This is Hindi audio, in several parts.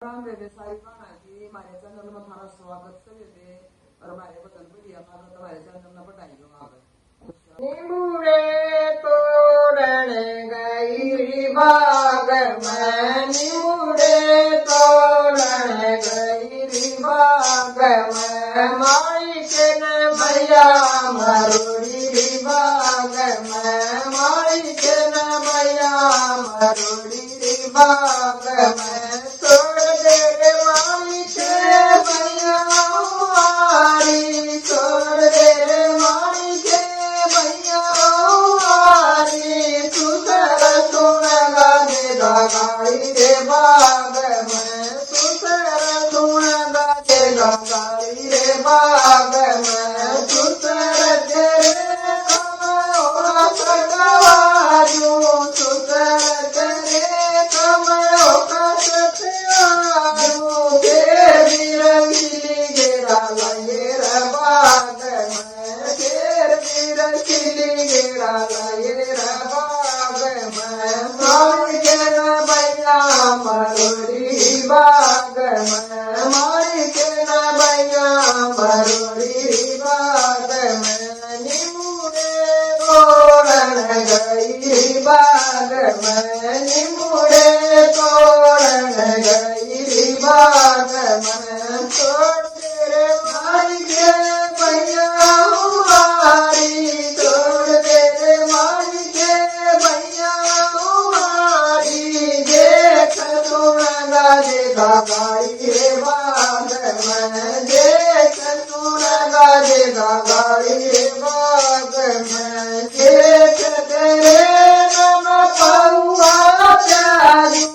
राम दे सारी कानाची मारे चंदन में थारा स्वागत करे दे और मारे बदन बढ़िया मारो तुम्हारे चंदन में बढ़ाई दो आगे निमुड़े तोरण गई बाग में निमुड़े तोरण गई बाग में माई के न भैया मरोड़ी बाग में माई के न भैया मरोड़ी बाग में गाड़ी रे बाग में सुतर धुण गाजेगा गाड़ी रे बाग में सुतर तेरे कमरा सटवाजू सुतर तेरे कमरा सटवाजू तेरी रंगीली गेरा लगे बाग में तेरी रंगीली गेरा लगे बाग में मरोड़ी बाग में मारी के न भैया मरोड़ी बाग में निमुड़े तोरण गई बाग में निमुड़े तोरण गई बाग में तोड़ तेरे भाई के भैया हमारी तोड़ तेरे भाई के भैया गाड़ी रे बाग में देख सुन गाजेगा गाड़ी रे बाग में देख तेरे नम पौआ प्याजू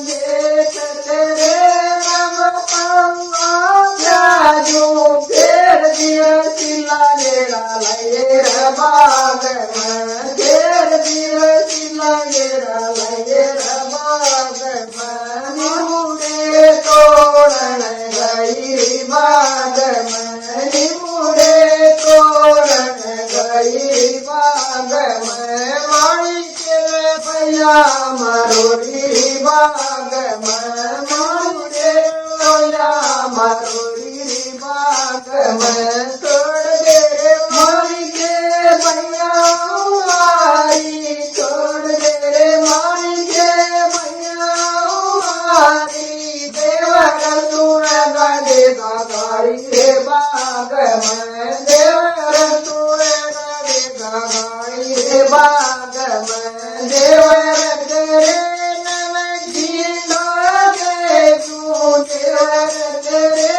देख तेरे नम पौआ प्याजू फेर दिया सिला गेरा लगे बाग में फेर दिया सिला गेरा लगे बाग में तोरण गई बाग में निमुड़े तोरण गई बाग में माई के भैया मरोड़ी बाग में मुड़े भैया मरोड़ी बाग में तोड़ दे माई के भैया मारी तोड़ दे माई के भैया मारी देवर सुन गाजेगा गाड़ी रे बाग में देवर सुन गाजेगा गाड़ी रे बाग में देवर तेरे नम घीनो दे तू देवर तेरे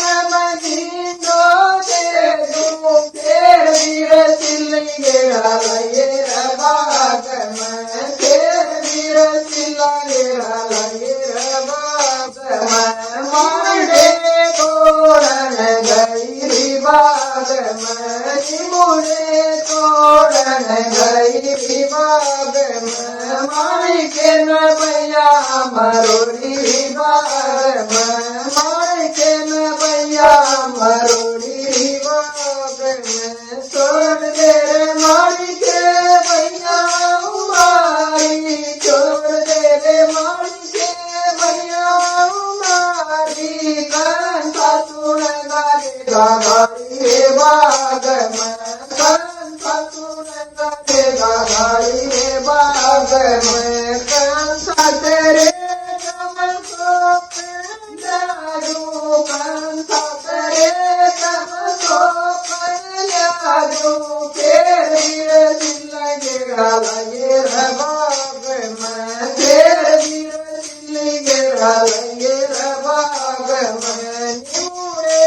नम घीनो दे तू तेर वीर सिल गेरा लगे बाग में तेर वीर सिल गेरा लगे बाग में मारे तोरण गई बाग में निमुड़े तोरण गई बाग में मारी के न भैया मरोड़ी बाग में मारी के न भैया मरोड़ी बाग में छोड़ दे रे मारी के भैया मारी छोड़ दे रे मारी के भैया मारी कंसा सुन गाजेगा गाड़ी रे बाग में कंसा सुन गाजेगा गाड़ी रे बाग में कंसा तेरे कमल को जादू कंसा तेरे कमल को जादू तेरी दिल लगेगा लगे बाग में तेरी दिल गेरा लगे बाग में निमुड़े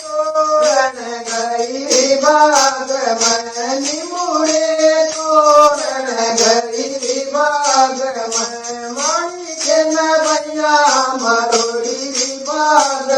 तोरण गई बाग में निमुड़े तोरण गई बाग में माई के न भैया मरोड़ी बाग